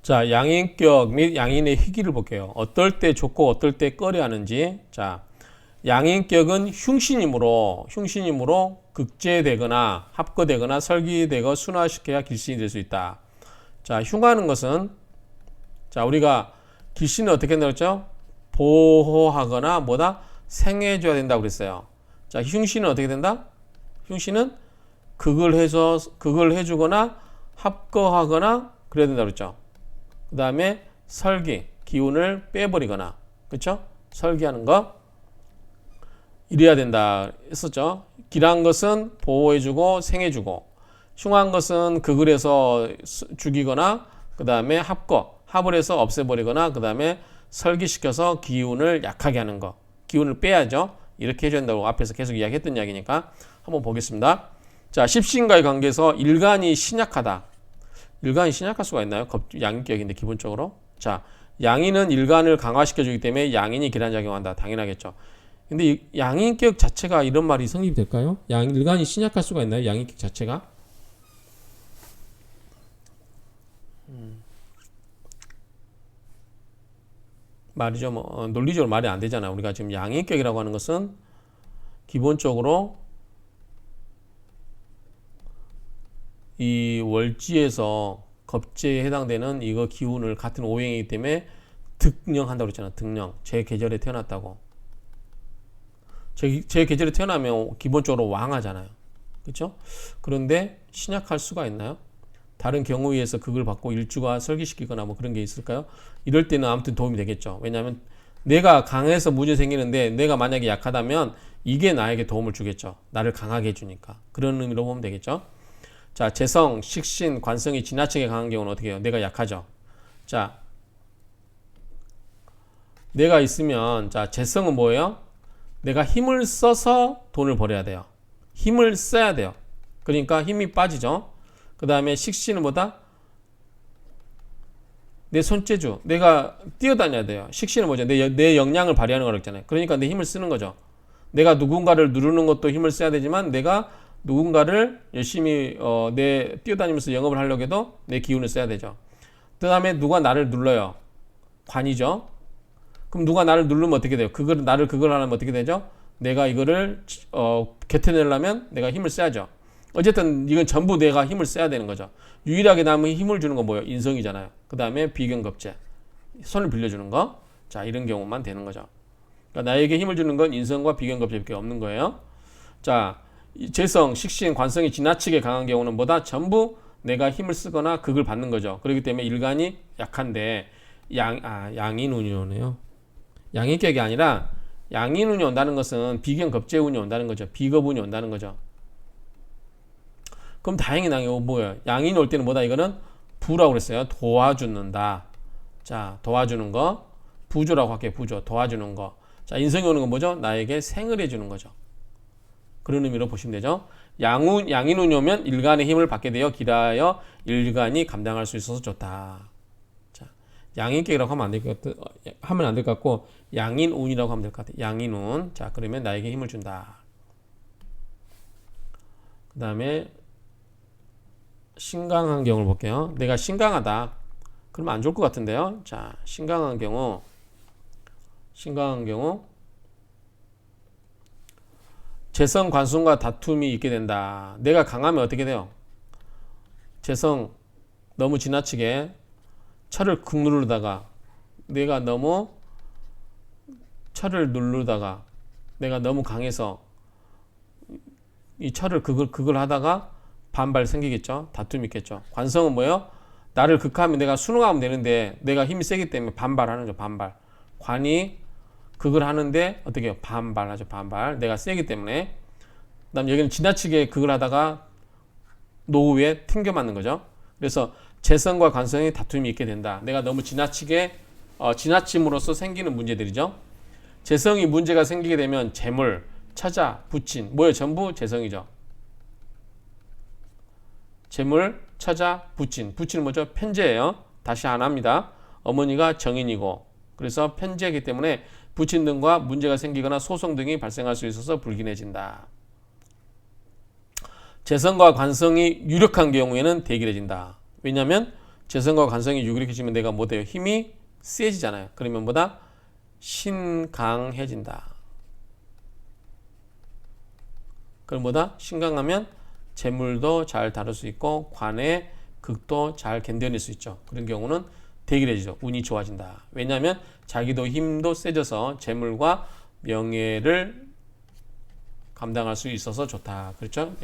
자, 양인격 및 양인의 희기를 볼게요. 어떨 때 좋고 어떨 때 꺼려 하는지. 자, 양인격은 흉신이므로 극제되거나 합거되거나 설기되고 순화시켜야 길신이 될 수 있다. 자, 흉하는 것은 자, 우리가 길신을 어떻게 했죠? 보호하거나 뭐다? 생해줘야 된다고 그랬어요. 자, 흉신은 어떻게 된다? 흉신은 극을 해주거나 합거하거나 그래야 된다고 그랬죠. 그 다음에 설기, 기운을 빼버리거나, 그렇죠? 설기하는 거 이래야 된다 했었죠. 기란 것은 보호해주고 생해주고, 흉한 것은 극을 해서 죽이거나, 그 다음에 합을 해서 없애버리거나, 그 다음에 설기시켜서 기운을 약하게 하는 거, 기운을 빼야죠. 이렇게 해줘야 된다고 앞에서 계속 이야기했던 이야기니까 한번 보겠습니다. 자, 십신과의 관계에서 일간이 신약하다. 일간이 신약할 수가 있나요? 양인격인데 기본적으로. 자, 양인은 일간을 강화시켜주기 때문에 양인이 기란작용한다. 당연하겠죠. 근데 이 양인격 자체가 이런 말이 성립이 될까요? 일간이 신약할 수가 있나요? 양인격 자체가? 말이죠. 논리적으로 말이 안 되잖아요. 우리가 지금 양인격이라고 하는 것은 기본적으로 이 월지에서 겁제에 해당되는 이거 기운을 같은 오행이기 때문에 득령한다고 그랬잖아. 득령. 제 계절에 태어났다고. 제 계절에 태어나면 기본적으로 왕하잖아요. 그렇죠? 그런데 신약할 수가 있나요? 다른 경우에 의해서 극을 받고 일주가 설기시키거나 뭐 그런 게 있을까요? 이럴 때는 아무튼 도움이 되겠죠. 왜냐하면 내가 강해서 문제 생기는데 내가 만약에 약하다면 이게 나에게 도움을 주겠죠. 나를 강하게 해주니까. 그런 의미로 보면 되겠죠. 자, 재성, 식신, 관성이 지나치게 강한 경우는 어떻게 해요? 내가 약하죠. 자, 내가 있으면, 자, 재성은 뭐예요? 내가 힘을 써서 돈을 벌어야 돼요. 힘을 써야 돼요. 그러니까 힘이 빠지죠. 그 다음에 식신은 뭐다? 내 손재주. 내가 뛰어다녀야 돼요. 식신은 뭐죠? 내 역량을 발휘하는 거라고 했잖아요. 그러니까 내 힘을 쓰는 거죠. 내가 누군가를 누르는 것도 힘을 써야 되지만 내가 누군가를 열심히 내 뛰어다니면서 영업을 하려고 해도 내 기운을 써야 되죠. 그 다음에 누가 나를 눌러요. 관이죠. 그럼 누가 나를 누르면 어떻게 돼요? 나를 하려면 어떻게 되죠? 내가 이거를 개태내려면 내가 힘을 써야죠. 어쨌든 이건 전부 내가 힘을 써야 되는 거죠. 유일하게 남은 힘을 주는 건 뭐예요? 인성이잖아요. 그 다음에 비견겁제. 손을 빌려주는 거. 자, 이런 경우만 되는 거죠. 그러니까 나에게 힘을 주는 건 인성과 비견겁제밖에 없는 거예요. 자, 재성, 식신, 관성이 지나치게 강한 경우는 뭐다? 전부 내가 힘을 쓰거나 극을 받는 거죠. 그렇기 때문에 일간이 약한데 양인운이 오네요. 양인격이 아니라 양인운이 온다는 것은 비견겁제운이 온다는 거죠. 비겁운이 온다는 거죠. 그럼 다행히 뭐예요? 양인이 올 때는 뭐다? 이거는 부라고 그랬어요. 도와주는다. 자, 도와주는 거. 부조라고 할게요. 부조. 도와주는 거. 자, 인성이 오는 건 뭐죠? 나에게 생을 해주는 거죠. 그런 의미로 보시면 되죠. 양인운이 오면 일간의 힘을 받게 되어 기라여 일간이 감당할 수 있어서 좋다. 자, 양인격이라고 하면 안 될 것 같고 양인운이라고 하면 될 것 같아요. 양인운. 자, 그러면 나에게 힘을 준다. 그 다음에 신강한 경우를 볼게요. 내가 신강하다. 그러면 안 좋을 것 같은데요. 자, 신강한 경우 재성, 관성과 다툼이 있게 된다. 내가 강하면 어떻게 돼요? 재성, 너무 지나치게 철을 쿡 누르다가 내가 너무 철을 누르다가 내가 너무 강해서 이 철을 그걸 하다가 반발 생기겠죠. 다툼이 있겠죠. 관성은 뭐예요? 나를 극하면 내가 순응하면 되는데 내가 힘이 세기 때문에 반발하는 거죠. 반발. 관이 그걸 하는데 어떻게 해요? 반발하죠. 반발. 내가 세기 때문에. 그다음 여기는 지나치게 그걸 하다가 노후에 튕겨 맞는 거죠. 그래서 재성과 관성이 다툼이 있게 된다. 내가 너무 지나침으로써 생기는 문제들이죠. 재성이 문제가 생기게 되면 재물, 처자, 부친 뭐예요? 전부 재성이죠. 재물, 처자, 부친. 부친은 뭐죠? 편재예요. 다시 안 합니다. 어머니가 정인이고 그래서 편재이기 때문에 부친 등과 문제가 생기거나 소송 등이 발생할 수 있어서 불균해진다. 재성과 관성이 유력한 경우에는 대길해진다. 왜냐하면 재성과 관성이 6 이렇게 지면 내가 뭐 돼요? 힘이 세지잖아요. 그러면 뭐다? 신강해진다. 그럼 뭐다? 신강하면 재물도 잘 다룰 수 있고 관의 극도 잘 견뎌낼 수 있죠. 그런 경우는 대길해지죠. 운이 좋아진다. 왜냐하면 자기도 힘도 세져서 재물과 명예를 감당할 수 있어서 좋다. 그렇죠?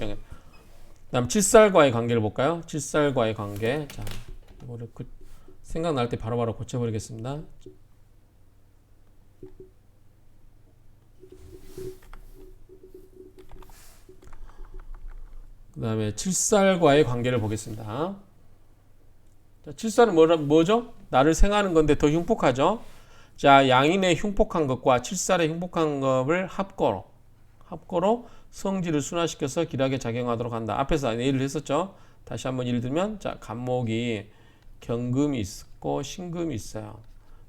다음 칠살과의 관계를 볼까요? 칠살과의 관계. 자, 이거를 생각날 때 바로바로 고쳐버리겠습니다. 그 다음에 칠살과의 관계를 보겠습니다. 자, 칠살은 뭐죠? 나를 생하는 건데 더 흉폭하죠? 자, 양인의 흉폭한 것과 칠살의 흉폭한 것을 합고로 성질을 순화시켜서 길하게 작용하도록 한다. 앞에서 예를 했었죠? 다시 한번 예를 들면, 자, 간목이 경금이 있고 신금이 있어요.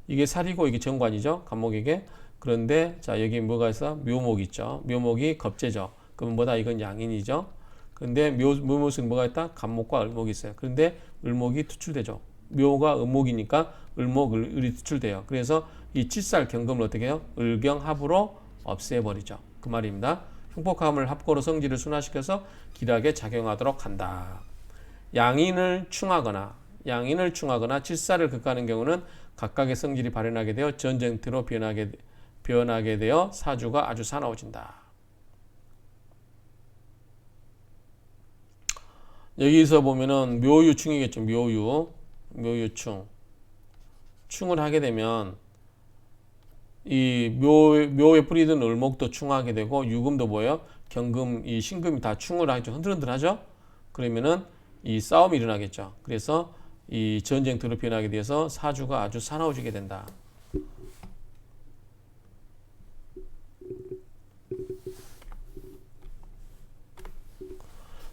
이게 살이고 이게 정관이죠? 간목에게. 그런데, 자, 여기 뭐가 있어? 묘목이 있죠? 묘목이 겁재죠? 그럼 뭐다? 이건 양인이죠? 근데 묘목은 뭐가 있다? 간목과 을목이 있어요. 그런데 을목이 투출되죠. 묘가 을목이니까 을이 투출돼요. 그래서 이 칠살 경금을 어떻게 해요? 을경합으로 없애버리죠. 그 말입니다. 흉폭함을 합고로 성질을 순화시켜서 길하게 작용하도록 한다. 양인을 충하거나 칠살을 극하는 경우는 각각의 성질이 발현하게 되어 전쟁터로 변하게 되어 사주가 아주 사나워진다. 여기서 보면은 묘유충이겠죠. 묘유충. 충을 하게 되면 이 묘에 뿌리든 을목도 충하게 되고 유금도 뭐예요? 경금, 이 신금이 다 충을 하죠. 흔들흔들하죠. 그러면은 이 싸움이 일어나겠죠. 그래서 이 전쟁터로 변하게 돼서 사주가 아주 사나워지게 된다.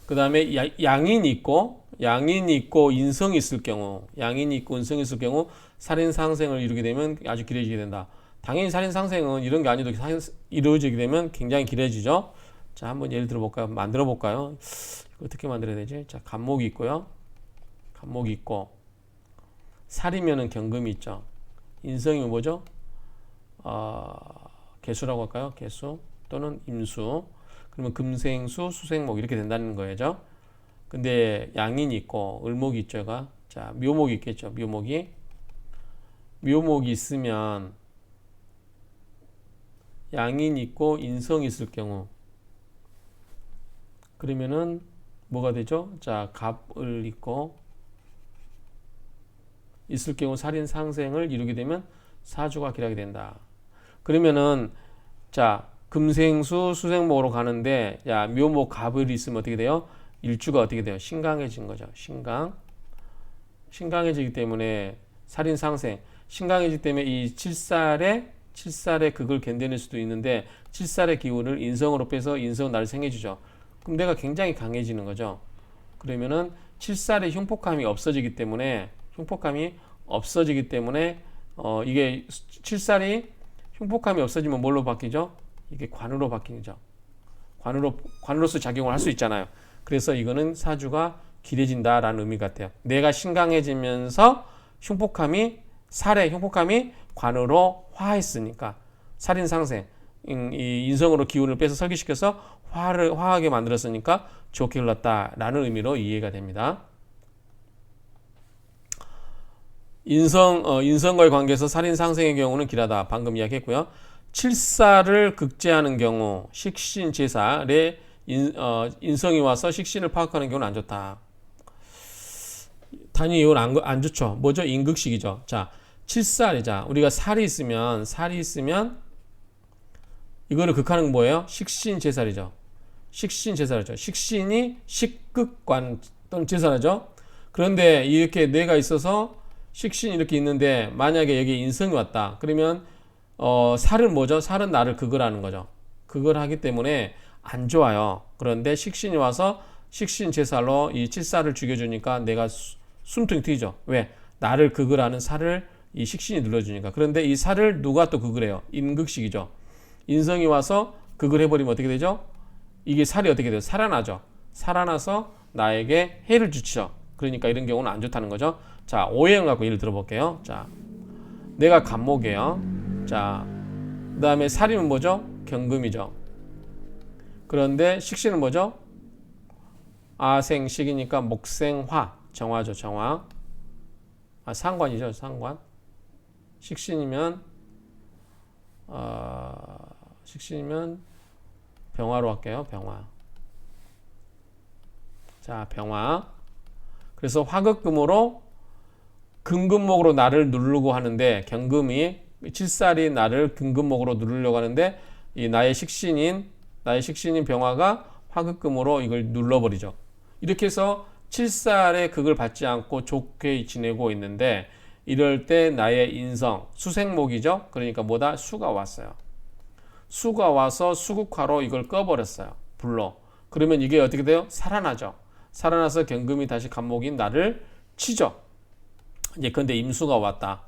그 다음에 양인이 있고 인성이 있을 경우 살인상생을 이루게 되면 아주 길어지게 된다. 당연히 살인상생은 이런 게 아니도 이루어지게 되면 굉장히 길어지죠. 자, 한번 예를 들어볼까요? 만들어 볼까요? 어떻게 만들어야 되지? 자, 간목이 있고요. 간목이 있고 살이면은 경금이 있죠. 인성이면 뭐죠? 개수라고 할까요? 개수 또는 임수. 그러면 금생수, 수생목 이렇게 된다는 거죠. 근데 양인이 있고 을목이 있죠. 자, 묘목이 있겠죠. 묘목이 있으면 양인이 있고 인성이 있을 경우 그러면은 뭐가 되죠? 자, 갑을 있고 있을 경우 살인 상생을 이루게 되면 사주가 길하게 된다. 그러면은 자, 금생수 수생목으로 가는데 야, 묘목 갑을 있으면 어떻게 돼요? 일주가 어떻게 돼요? 신강해진 거죠. 신강해지기 때문에 살인 상생 신강해지기 때문에 이 칠살의 극을 견뎌낼 수도 있는데 칠살의 기운을 인성으로 빼서 인성은 나를 생해주죠. 그럼 내가 굉장히 강해지는 거죠. 그러면은 칠살의 흉폭함이 없어지기 때문에 이게 칠살이 흉폭함이 없어지면 뭘로 바뀌죠? 이게 관으로 바뀌죠. 관으로서 작용을 할 수 있잖아요. 그래서 이거는 사주가 길해진다라는 의미 같아요. 내가 신강해지면서 살의 흉폭함이 관으로 화했으니까 살인상생 이 인성으로 기운을 빼서 설기시켜서 화하게 만들었으니까 좋게 흘렀다라는 의미로 이해가 됩니다. 인성과의 관계에서 살인상생의 경우는 길하다. 방금 이야기했고요. 칠사를 극제하는 경우 식신제살에 인성이 와서 식신을 파악하는 경우는 안 좋다. 단위 이건 안 좋죠. 뭐죠? 인극식이죠. 자, 칠살이자 우리가 살이 있으면 이거를 극하는 건 뭐예요? 식신제살이죠. 식신이 식극관 또는 제살이죠. 그런데 이렇게 뇌가 있어서 식신이 이렇게 있는데 만약에 여기 인성이 왔다. 그러면 살은 뭐죠? 살은 나를 극을 하는 거죠. 극을 하기 때문에 안 좋아요. 그런데 식신이 와서 식신제살로 이 칠살을 죽여주니까 내가 숨통이 트이죠. 왜? 나를 극을 하는 살을 이 식신이 눌러주니까. 그런데 이 살을 누가 또 극을 해요? 인극식이죠. 인성이 와서 극을 해버리면 어떻게 되죠? 이게 살이 어떻게 돼요? 살아나죠. 살아나서 나에게 해를 주죠. 그러니까 이런 경우는 안 좋다는 거죠. 자, 오행 갖고 예를 들어볼게요. 자, 내가 간목이에요. 자, 그 다음에 살이면 뭐죠? 경금이죠. 그런데 식신은 뭐죠? 아생식이니까 목생화, 정화죠, 정화. 상관이죠, 상관. 식신이면 식신이면 병화로 할게요, 병화. 자, 병화. 그래서 화극금으로 금금목으로 나를 누르고 하는데, 경금이 칠살이 나를 금금목으로 누르려고 하는데, 이 나의 식신인 병화가 화극금으로 이걸 눌러버리죠. 이렇게 해서 칠살의 극을 받지 않고 좋게 지내고 있는데, 이럴 때 나의 인성, 수생목이죠. 그러니까 뭐다? 수가 왔어요. 수가 와서 수국화로 이걸 꺼버렸어요. 불로. 그러면 이게 어떻게 돼요? 살아나죠. 살아나서 경금이 다시 간목인 나를 치죠. 이제 근데 임수가 왔다.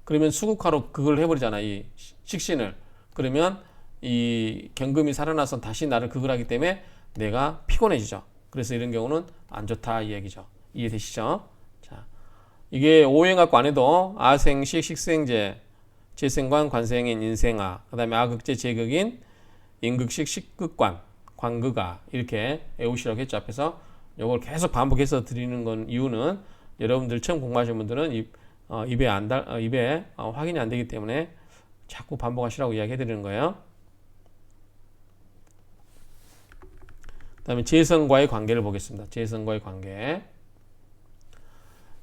그러면 수국화로 그걸 해버리잖아. 이 식신을. 그러면 이 경금이 살아나서 다시 나를 극을 하기 때문에 내가 피곤해지죠. 그래서 이런 경우는 안 좋다 이 얘기죠. 이해되시죠? 자, 이게 오행학과 안에도 아생식, 식생제, 재생관, 관생인, 인생아, 그 다음에 아극제, 제극인, 인극식, 식극관, 관극아 이렇게 외우시라고 했죠. 앞에서 이걸 계속 반복해서 드리는 건 이유는 여러분들 처음 공부하시는 분들은 입에 확인이 안 되기 때문에 자꾸 반복하시라고 이야기해 드리는 거예요. 그 다음에 재성과의 관계를 보겠습니다. 재성과의 관계.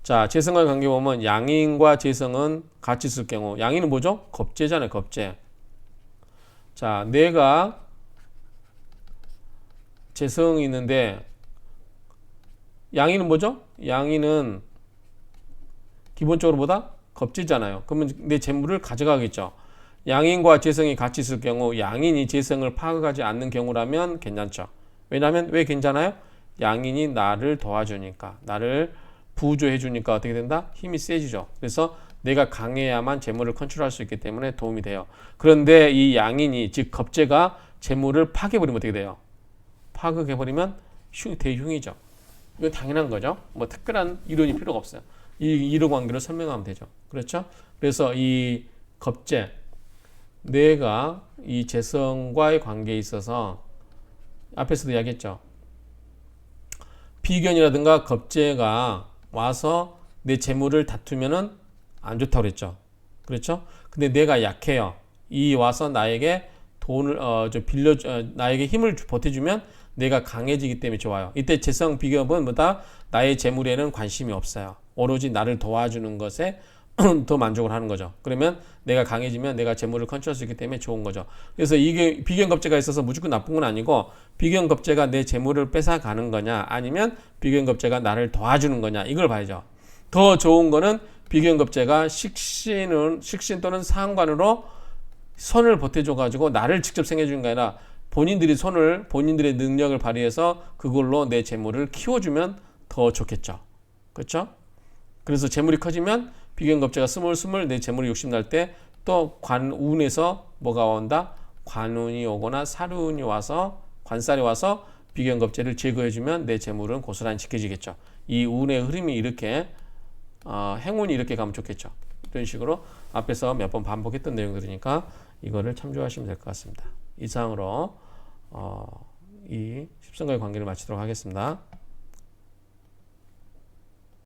자, 재성과의 관계 보면 양인과 재성은 같이 있을 경우, 양인은 뭐죠? 겁재잖아요, 겁재. 자, 내가 재성이 있는데, 양인은 뭐죠? 양인은 기본적으로 보다 겁재잖아요. 그러면 내 재물을 가져가겠죠. 양인과 재성이 같이 있을 경우, 양인이 재성을 파악하지 않는 경우라면 괜찮죠. 왜냐하면 왜 괜찮아요? 양인이 나를 도와주니까, 나를 부조해 주니까 어떻게 된다? 힘이 세지죠. 그래서 내가 강해야만 재물을 컨트롤할 수 있기 때문에 도움이 돼요. 그런데 이 양인이, 즉 겁재가 재물을 파괴해버리면 어떻게 돼요? 파괴해버리면 대흉이죠. 이건 당연한 거죠. 뭐 특별한 이론이 필요가 없어요. 이 이론 관계를 설명하면 되죠. 그렇죠? 그래서 이 겁재, 내가 이 재성과의 관계에 있어서 앞에서도 이야기했죠. 비견이라든가 겁재가 와서 내 재물을 다투면은 안 좋다고 그랬죠. 그렇죠? 근데 내가 약해요. 이 와서 나에게 돈을 나에게 힘을 보태주면 내가 강해지기 때문에 좋아요. 이때 재성 비견은 뭐다? 나의 재물에는 관심이 없어요. 오로지 나를 도와주는 것에 더 만족을 하는 거죠. 그러면 내가 강해지면 내가 재물을 컨트롤할 수 있기 때문에 좋은 거죠. 그래서 이게 비견겁재가 있어서 무조건 나쁜 건 아니고, 비견겁재가 내 재물을 뺏어가는 거냐, 아니면 비견겁재가 나를 도와주는 거냐, 이걸 봐야죠. 더 좋은 거는 비견겁재가 식신 또는 상관으로 손을 보태줘가지고 나를 직접 생겨주는 게 아니라 본인들의 능력을 발휘해서 그걸로 내 재물을 키워주면 더 좋겠죠. 그렇죠? 그래서 재물이 커지면 비견겁재가 스물스물 내 재물이 욕심날 때 또 관운에서 뭐가 온다? 관운이 오거나 살운이 와서, 관살이 와서 비견겁재를 제거해주면 내 재물은 고스란히 지켜지겠죠. 이 운의 흐름이 이렇게 행운이 이렇게 가면 좋겠죠. 이런 식으로 앞에서 몇 번 반복했던 내용들이니까 이거를 참조하시면 될 것 같습니다. 이상으로 이 십성과의 관계를 마치도록 하겠습니다.